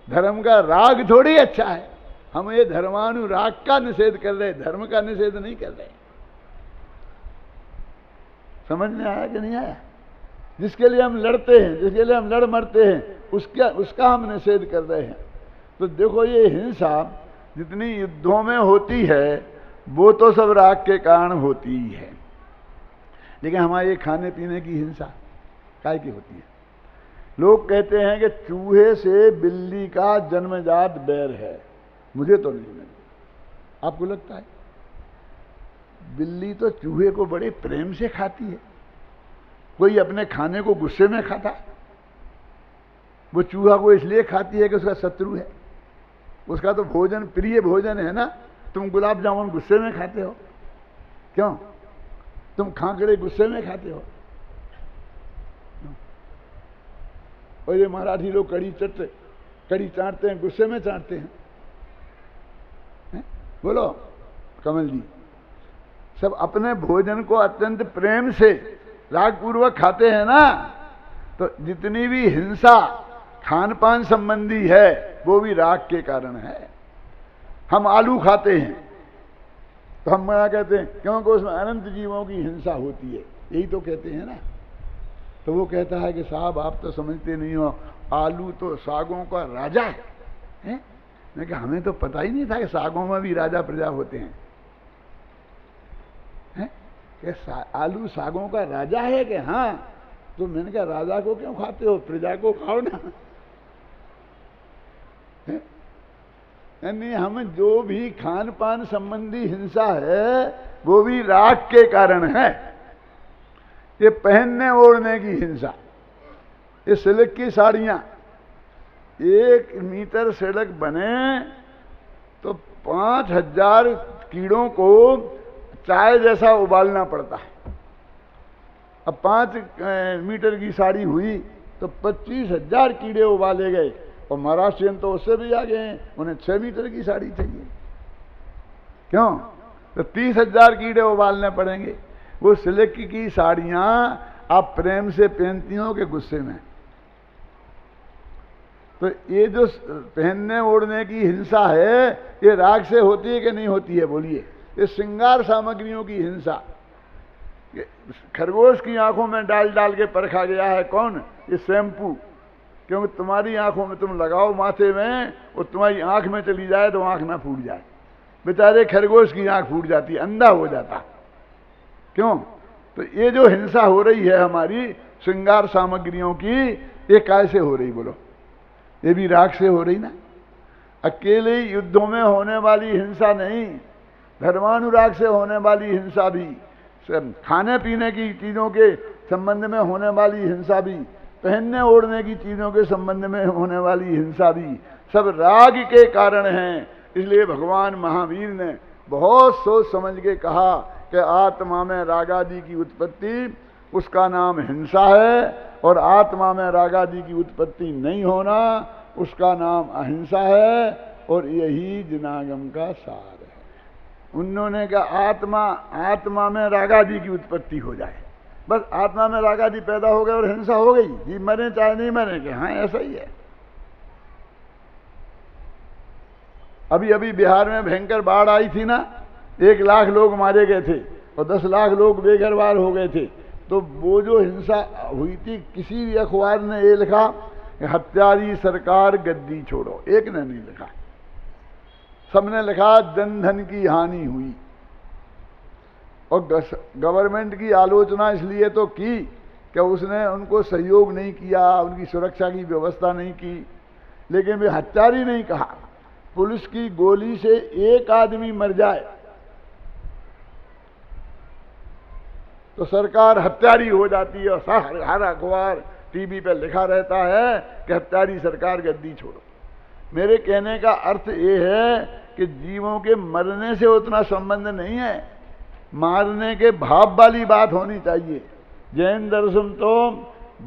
धर्म का राग थोड़ी अच्छा है। हम ये धर्मानुराग का निषेध कर रहे, धर्म का निषेध नहीं कर रहे। समझ में आया कि नहीं आया? जिसके लिए हम लड़ते हैं, जिसके लिए हम लड़ मरते हैं, उसका हम निषेध कर रहे हैं। तो देखो, ये हिंसा जितनी युद्धों में होती है वो तो सब राग के कारण होती ही है, लेकिन हमारे खाने पीने की हिंसा काय की होती है? लोग कहते हैं कि चूहे से बिल्ली का जन्मजात बैर है। मुझे तो नहीं लगता। आपको लगता है? बिल्ली तो चूहे को बड़े प्रेम से खाती है। कोई अपने खाने को गुस्से में खाता? वो चूहा को इसलिए खाती है कि उसका शत्रु है, उसका तो भोजन प्रिय भोजन है ना। तुम गुलाब जामुन गुस्से में खाते हो क्यों? तुम खाकड़े गुस्से में खाते हो। और ये मराठी लोग कड़ी चाटते हैं, गुस्से में चाटते हैं। बोलो कमल जी, सब अपने भोजन को अत्यंत प्रेम से राग पूर्वक खाते हैं ना। तो जितनी भी हिंसा खान पान संबंधी है वो भी राग के कारण है। हम आलू खाते हैं तो हम क्या कहते हैं? क्योंकि उसमें अनंत जीवों की हिंसा होती है, यही तो कहते हैं ना। तो वो कहता है कि साहब आप तो समझते नहीं हो, आलू तो सागों का राजा है। मैं कहा हमें तो पता ही नहीं था कि सागों में भी राजा प्रजा होते हैं। आलू सागों का राजा है कि हाँ? तो मैंने कहा राजा को क्यों खाते हो, प्रजा को खाओ ना। यानी हम जो भी खान पान संबंधी हिंसा है वो भी राग के कारण है। ये पहनने ओढ़ने की हिंसा, ये सिल्क की साड़ियां, 1 मीटर सिल्क बने तो 5000 कीड़ों को चाय जैसा उबालना पड़ता है। अब 5 मीटर की साड़ी हुई तो 25,000 कीड़े उबाले गए। और महाराष्ट्रियन तो उससे भी आगे हैं, उन्हें 6 मीटर की साड़ी चाहिए। क्यों? तो 30,000 कीड़े उबालने पड़ेंगे। वो सिल्क की साड़ियां आप प्रेम से पहनती हो कि गुस्से में? तो ये जो पहनने ओढ़ने की हिंसा है, ये राग से होती है कि नहीं होती है? बोलिए। ये श्रृंगार सामग्रियों की हिंसा, खरगोश की आंखों में डाल डाल के परखा गया है। कौन? ये शैम्पू। क्योंकि तुम्हारी आंखों में तुम लगाओ माथे में, और तुम्हारी आंख में चली जाए तो आंख ना फूट जाए। बेचारे खरगोश की आंख फूट जाती, अंधा हो जाता। क्यों? तो ये जो हिंसा हो रही है हमारी श्रृंगार सामग्रियों की, ये कैसे हो रही बोलो? ये भी राग से हो रही ना। अकेले युद्धों में होने वाली हिंसा नहीं, धर्मानुराग से होने वाली हिंसा भी, खाने पीने की चीज़ों के संबंध में होने वाली हिंसा भी, पहनने ओढ़ने की चीज़ों के संबंध में होने वाली हिंसा भी, सब राग के कारण हैं। इसलिए भगवान महावीर ने बहुत सोच समझ के कहा कि आत्मा में रागादि की उत्पत्ति, उसका नाम हिंसा है, और आत्मा में रागादि की उत्पत्ति नहीं होना, उसका नाम अहिंसा है, और यही जिनागम का सार है। उन्होंने कहा आत्मा में रागादि की उत्पत्ति हो जाए, बस आत्मा में रागादि पैदा हो गए और हिंसा हो गई, जी मरे चाहे नहीं मरे। कि हाँ ऐसा ही है। अभी अभी बिहार में भयंकर बाढ़ आई थी ना, 1 लाख लोग मारे गए थे और 10 लाख लोग बेघरबार हो गए थे। तो वो जो हिंसा हुई थी, किसी भी अखबार ने ये लिखा कि हत्यारी सरकार गद्दी छोड़ो, एक ने नहीं लिखा, सबने लिखा जन धन की हानि हुई। और गवर्नमेंट की आलोचना इसलिए तो की कि उसने उनको सहयोग नहीं किया, उनकी सुरक्षा की व्यवस्था नहीं की, लेकिन वे हत्यारी नहीं कहा। पुलिस की गोली से एक आदमी मर जाए तो सरकार हत्यारी हो जाती है, और हर अखबार टीवी पे लिखा रहता है कि हत्यारी सरकार गद्दी छोड़ो। मेरे कहने का अर्थ ये है कि जीवों के मरने से उतना संबंध नहीं है, मारने के भाव वाली बात होनी चाहिए। जैन दर्शन तो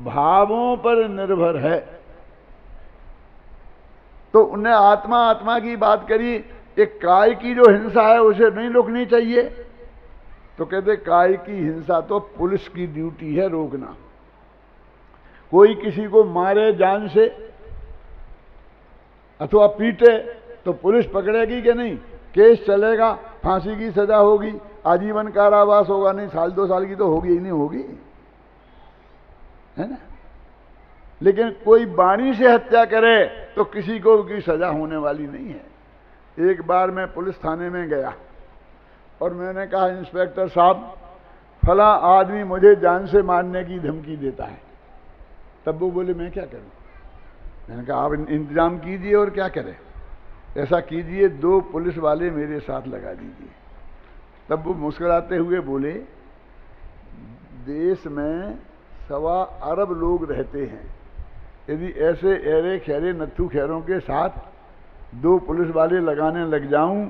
भावों पर निर्भर है। तो उन्हें आत्मा की बात करी, एक काय की जो हिंसा है उसे नहीं रोकनी चाहिए। तो कहते काय की हिंसा तो पुलिस की ड्यूटी है रोकना। कोई किसी को मारे जान से अथवा पीटे तो पुलिस पकड़ेगी कि नहीं? केस चलेगा, फांसी की सजा होगी, आजीवन कारावास होगा, नहीं 1-2 साल की तो होगी ही नहीं होगी, है ना। लेकिन कोई वाणी से हत्या करे तो किसी को की सजा होने वाली नहीं है। एक बार मैं पुलिस थाने में गया और मैंने कहा, इंस्पेक्टर साहब फला आदमी मुझे जान से मारने की धमकी देता है। तब वो बोले मैं क्या करूं? मैंने कहा आप इंतजाम कीजिए और क्या करें, ऐसा कीजिए 2 पुलिस वाले मेरे साथ लगा दीजिए। तब वो मुस्कुराते हुए बोले, देश में 1.25 अरब लोग रहते हैं, यदि ऐसे एरे खैरे नत्थू खैरों के साथ 2 पुलिस वाले लगाने लग जाऊं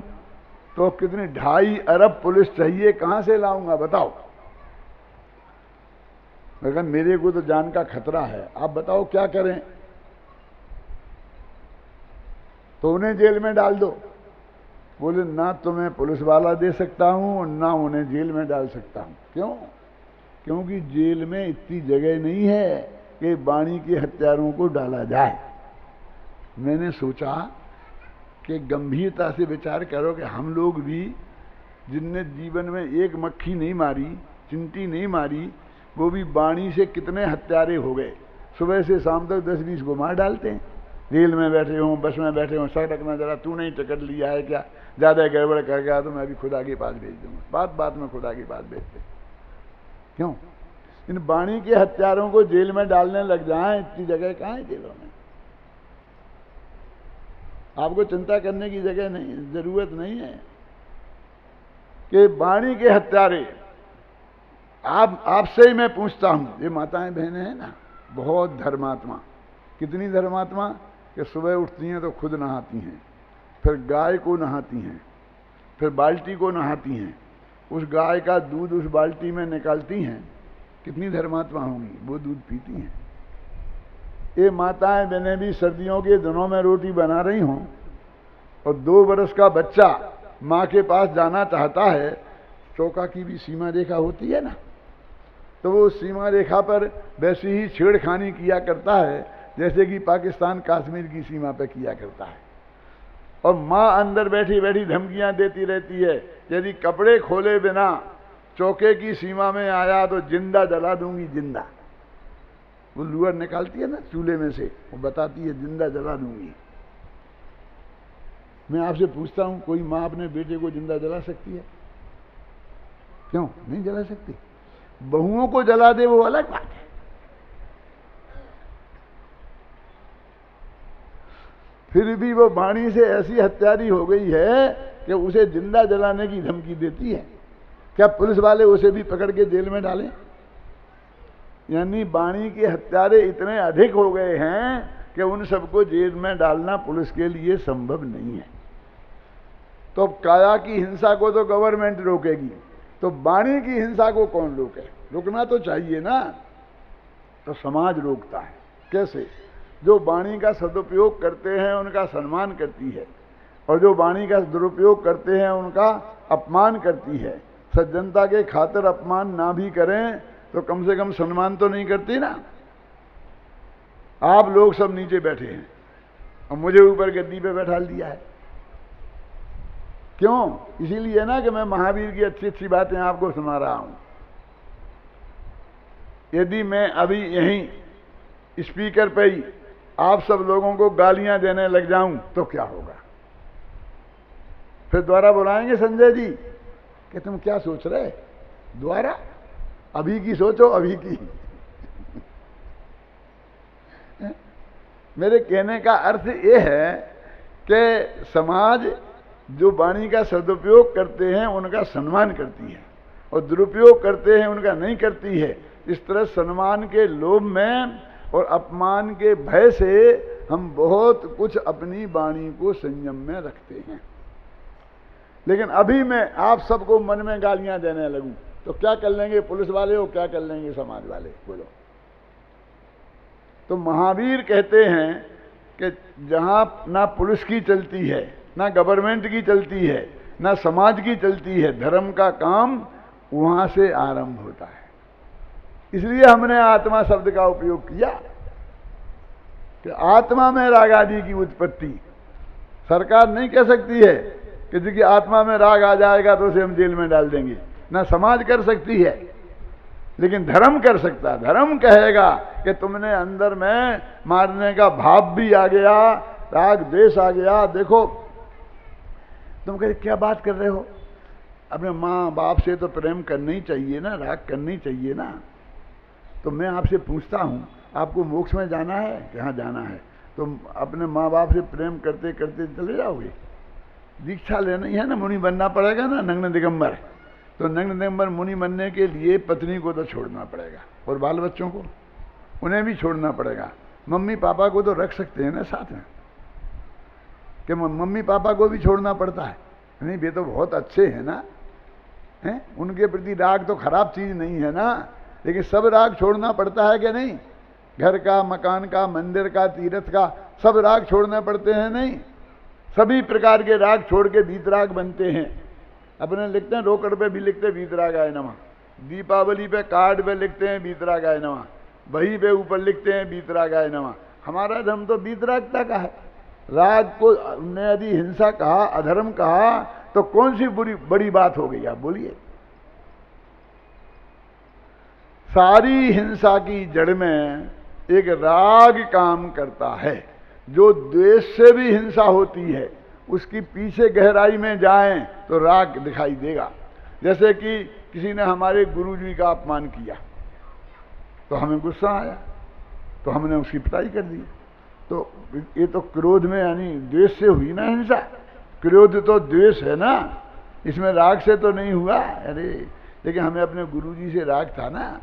तो कितनी 2.5 अरब पुलिस चाहिए, कहां से लाऊंगा बताओ। मैं कहा मेरे को तो जान का खतरा है, आप बताओ क्या करें। तो उन्हें जेल में डाल दो। बोले ना तुम्हें पुलिस वाला दे सकता हूं ना उन्हें जेल में डाल सकता हूं। क्यों? क्योंकि जेल में इतनी जगह नहीं है कि वाणी के हत्यारों को डाला जाए। मैंने सोचा कि गंभीरता से विचार करो कि हम लोग भी, जिनने जीवन में एक मक्खी नहीं मारी, चिंटी नहीं मारी, वो भी वाणी से कितने हत्यारे हो गए। सुबह से शाम तक 10-20 को मार डालते हैं। रेल में बैठे हों, बस में बैठे हों, सर रखना जरा, तू नहीं टिकट लिया है क्या, ज्यादा गड़बड़ कर गया तो मैं अभी खुदा के पास भेज दूंगा। बात बात में खुदा के पास भेजते। क्यों? इन वाणी के हत्यारों को जेल में डालने लग जाएं, इतनी जगह कहाँ है जेलों में। आपको चिंता करने की जगह नहीं, जरूरत नहीं है कि वाणी के हत्यारे। आपसे ही मैं पूछता हूं, ये माताएं बहनें हैं ना, बहुत धर्मात्मा। कितनी धर्मात्मा कि सुबह उठती हैं तो खुद नहाती हैं, फिर गाय को नहाती हैं, फिर बाल्टी को नहाती हैं, उस गाय का दूध उस बाल्टी में निकालती हैं। कितनी धर्मात्मा होंगी, वो दूध पीती हैं। ये माताएं बहनें भी सर्दियों के दिनों में रोटी बना रही हों और 2 बरस का बच्चा माँ के पास जाना चाहता है, चौका की भी सीमा रेखा होती है ना, तो वो सीमा रेखा पर वैसी ही छेड़खानी किया करता है जैसे कि पाकिस्तान कश्मीर की सीमा पर किया करता है। और माँ अंदर बैठी बैठी धमकियां देती रहती है, यदि कपड़े खोले बिना चौके की सीमा में आया तो जिंदा जला दूंगी, जिंदा। वो लुअर निकालती है ना चूल्हे में से, वो बताती है जिंदा जला दूंगी। मैं आपसे पूछता हूं, कोई माँ अपने बेटे को जिंदा जला सकती है? क्यों नहीं जला सकती? बहुओं को जला दे वो अलग बात है। फिर भी वो वाणी से ऐसी हत्यारी हो गई है कि उसे जिंदा जलाने की धमकी देती है? क्या पुलिस वाले उसे भी पकड़ के जेल में डालें? यानी वाणी के हत्यारे इतने अधिक हो गए हैं कि उन सबको जेल में डालना पुलिस के लिए संभव नहीं है। तो काया की हिंसा को तो गवर्नमेंट रोकेगी, तो वाणी की हिंसा को कौन रोके? रुकना तो चाहिए ना। तो समाज रोकता है। कैसे? जो वाणी का सदुपयोग करते हैं उनका सम्मान करती है, और जो वाणी का दुरुपयोग करते हैं उनका अपमान करती है। सज्जनता के खातिर अपमान ना भी करें तो कम से कम सम्मान तो नहीं करती ना। आप लोग सब नीचे बैठे हैं और मुझे ऊपर गद्दी पे बैठा दिया है। क्यों? इसीलिए ना कि मैं महावीर की अच्छी अच्छी बातें आपको सुना रहा हूं। यदि मैं अभी यहीं स्पीकर पे ही आप सब लोगों को गालियां देने लग जाऊं तो क्या होगा? फिर दोबारा बुलाएंगे संजय जी कि तुम क्या सोच रहे? दोबारा अभी की सोचो, अभी की। मेरे कहने का अर्थ यह है कि समाज जो वाणी का सदुपयोग करते हैं उनका सम्मान करती है, और दुरुपयोग करते हैं उनका नहीं करती है। इस तरह सम्मान के लोभ में और अपमान के भय से हम बहुत कुछ अपनी वाणी को संयम में रखते हैं। लेकिन अभी मैं आप सबको मन में गालियां देने लगूं तो क्या कर लेंगे पुलिस वाले और क्या कर लेंगे समाज वाले? बोलो। तो महावीर कहते हैं कि जहां ना पुलिस की चलती है, ना गवर्नमेंट की चलती है, ना समाज की चलती है, धर्म का काम वहां से आरंभ होता है। इसलिए हमने आत्मा शब्द का उपयोग किया कि आत्मा में राग आदि की उत्पत्ति सरकार नहीं कह सकती है कि जिसकी आत्मा में राग आ जाएगा तो उसे हम जेल में डाल देंगे, ना समाज कर सकती है, लेकिन धर्म कर सकता है। धर्म कहेगा कि तुमने अंदर में मारने का भाव भी आ गया, राग द्वेष आ गया। देखो तुम कहे क्या बात कर रहे हो? अपने माँ बाप से तो प्रेम करना ही चाहिए ना, राग करनी चाहिए ना। तो मैं आपसे पूछता हूँ, आपको मोक्ष में जाना है? कहाँ जाना है? तो अपने माँ बाप से प्रेम करते करते चले जाओगे? दीक्षा लेनी है ना, मुनि बनना पड़ेगा ना, नग्न दिगंबर। तो नग्न दिगंबर मुनि बनने के लिए पत्नी को तो छोड़ना पड़ेगा, और बाल बच्चों को उन्हें भी छोड़ना पड़ेगा। मम्मी पापा को तो रख सकते हैं ना साथ में, कि मम्मी पापा को भी छोड़ना पड़ता है? नहीं, वे तो बहुत अच्छे हैं ना, हैं? उनके प्रति राग तो खराब चीज नहीं है ना, लेकिन सब राग छोड़ना पड़ता है कि नहीं? घर का, मकान का, मंदिर का, तीर्थ का, सब राग छोड़ने पड़ते हैं नहीं? सभी प्रकार के राग छोड़ के वीतराग बनते हैं। अपने लिखते हैं, रोकड़ पे भी लिखते हैं वीतरागाय नमः, दीपावली पे कार्ड पे लिखते हैं वीतरागाय नमः, बही पे ऊपर लिखते हैं वीतरागाय नमः। हमारा धर्म तो वीतरागता का है। राग को ने यदि हिंसा कहा, अधर्म कहा, तो कौन सी बड़ी बात हो गई? आप बोलिए। सारी हिंसा की जड़ में एक राग काम करता है। जो द्वेष से भी हिंसा होती है उसकी पीछे गहराई में जाएं तो राग दिखाई देगा। जैसे कि किसी ने हमारे गुरु जी का अपमान किया तो हमें गुस्सा आया, तो हमने उसकी पिटाई कर दी। तो ये तो क्रोध में यानी द्वेष से हुई ना हिंसा। क्रोध तो द्वेष है ना, इसमें राग से तो नहीं हुआ। अरे लेकिन हमें अपने गुरु जी से राग था ना।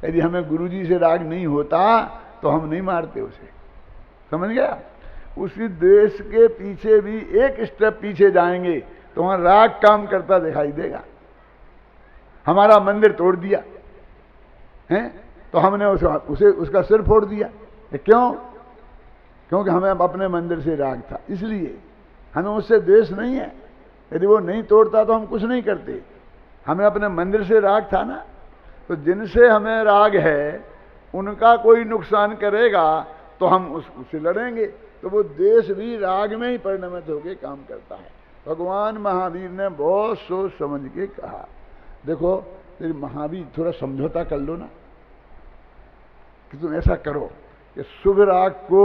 यदि हमें गुरु जी से राग नहीं होता तो हम नहीं मारते उसे। समझ गया? उसी द्वेष के पीछे भी एक स्टेप पीछे जाएंगे तो वहां राग काम करता दिखाई देगा। हमारा मंदिर तोड़ दिया है तो हमने उसका सिर फोड़ दिया। क्यों? क्योंकि हमें अपने मंदिर से राग था, इसलिए हमें उससे द्वेष नहीं है। यदि वो नहीं तोड़ता तो हम कुछ नहीं करते। हमें अपने मंदिर से राग था ना। तो जिनसे हमें राग है उनका कोई नुकसान करेगा तो हम उससे लड़ेंगे। तो वो देश भी राग में ही परिणमित होकर काम करता है। भगवान महावीर ने बहुत सोच समझ के कहा। देखो तेरी महावीर थोड़ा समझौता कर लो ना, कि तुम ऐसा करो कि शुभ राग को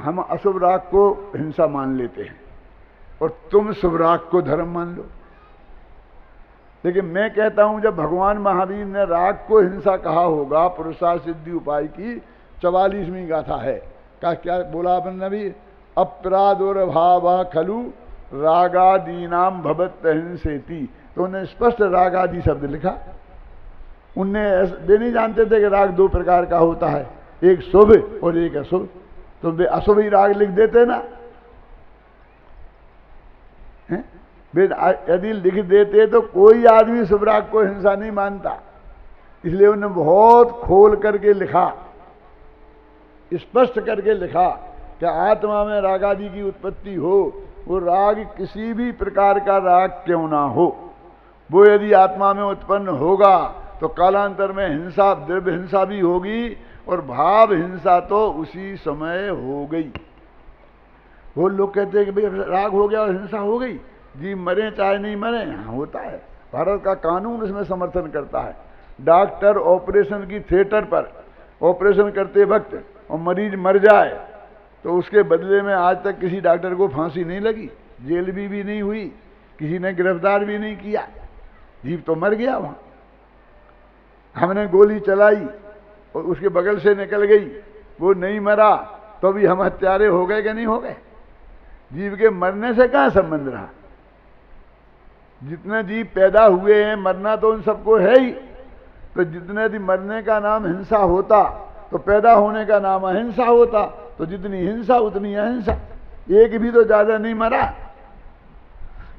हम अशुभ राग को हिंसा मान लेते हैं और तुम शुभ राग को धर्म मान लो। लेकिन मैं कहता हूं जब भगवान महावीर ने राग को हिंसा कहा होगा, पुरुषार्थ सिद्धि उपाय की 44वीं गाथा है। क्या बोला आपने नबी? अपराधोर भाव खलु रागादीनाम भवत हिंसेति, तो उन्हें स्पष्ट रागादि शब्द लिखा। उनने वे नहीं जानते थे कि राग दो प्रकार का होता है, एक शुभ और एक अशुभ, तो वे अशुभ ही राग लिख देते ना। वे यदि लिख देते तो कोई आदमी शुभ राग को हिंसा नहीं मानता, इसलिए उन्होंने बहुत खोल करके लिखा, स्पष्ट करके लिखा कि आत्मा में रागादि की उत्पत्ति हो, वो राग किसी भी प्रकार का राग क्यों ना हो, वो यदि आत्मा में उत्पन्न होगा तो कालांतर में हिंसा, द्रव्य हिंसा भी होगी और भाव हिंसा तो उसी समय हो गई। वो लोग कहते हैं कि भाई राग हो गया और हिंसा हो गई, जी मरे चाहे नहीं मरे, हाँ होता है, भारत का कानून इसमें समर्थन करता है। डॉक्टर ऑपरेशन की थिएटर पर ऑपरेशन करते वक्त और मरीज मर जाए तो उसके बदले में आज तक किसी डॉक्टर को फांसी नहीं लगी, जेल भी नहीं हुई, किसी ने गिरफ्तार भी नहीं किया, जीव तो मर गया वहां। हमने गोली चलाई और उसके बगल से निकल गई, वो नहीं मरा तो भी हम हत्यारे हो गए कि नहीं हो गए? जीव के मरने से कहाँ संबंध रहा? जितने जीव पैदा हुए हैं मरना तो उन सबको है ही, तो जितने भी मरने का नाम हिंसा होता तो पैदा होने का नाम अहिंसा होता, तो जितनी हिंसा उतनी अहिंसा। एक भी तो ज्यादा नहीं मरा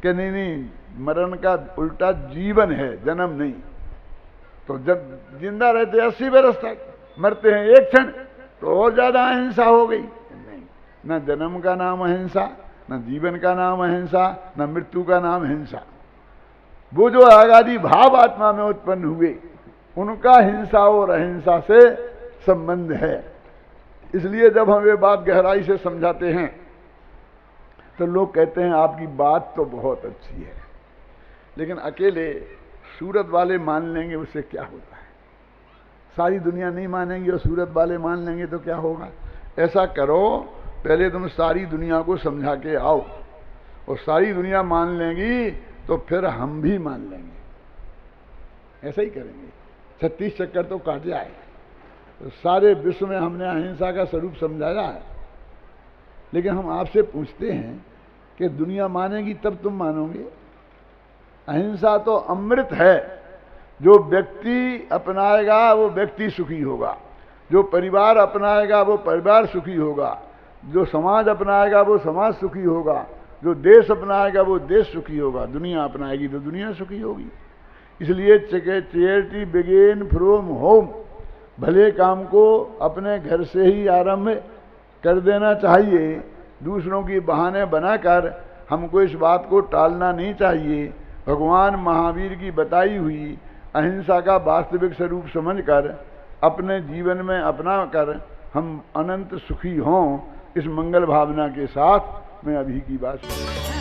कि नहीं, मरण का उल्टा जीवन है, जन्म नहीं। तो जब जिंदा रहते 80 वर्ष तक, मरते हैं एक क्षण, तो और ज्यादा अहिंसा हो गई। नहीं, न जन्म का नाम अहिंसा, न जीवन का नाम अहिंसा, न मृत्यु का नाम हिंसा। वो जो रागादि भाव आत्मा में उत्पन्न हुए उनका हिंसा और अहिंसा से संबंध है। इसलिए जब हम ये बात गहराई से समझाते हैं तो लोग कहते हैं आपकी बात तो बहुत अच्छी है, लेकिन अकेले सूरत वाले मान लेंगे उससे क्या होता है? सारी दुनिया नहीं मानेंगी और सूरत वाले मान लेंगे तो क्या होगा? ऐसा करो, पहले तुम सारी दुनिया को समझा के आओ, और सारी दुनिया मान लेंगी तो फिर हम भी मान लेंगे। ऐसा ही करेंगे। 36 चक्कर तो काट जाए। तो सारे विश्व में हमने अहिंसा का स्वरूप समझाया है, लेकिन हम आपसे पूछते हैं कि दुनिया मानेगी तब तुम मानोगे? अहिंसा तो अमृत है, जो व्यक्ति अपनाएगा वो व्यक्ति सुखी होगा, जो परिवार अपनाएगा वो परिवार सुखी होगा, जो समाज अपनाएगा वो समाज सुखी होगा, जो देश अपनाएगा वो देश सुखी होगा, दुनिया अपनाएगी तो दुनिया सुखी होगी। इसलिए चैरिटी बिगिन फ्रॉम होम, भले काम को अपने घर से ही आरंभ कर देना चाहिए। दूसरों की बहाने बनाकर हमको इस बात को टालना नहीं चाहिए। भगवान महावीर की बताई हुई अहिंसा का वास्तविक स्वरूप समझकर अपने जीवन में अपना कर हम अनंत सुखी हों, इस मंगल भावना के साथ मैं अभी की बात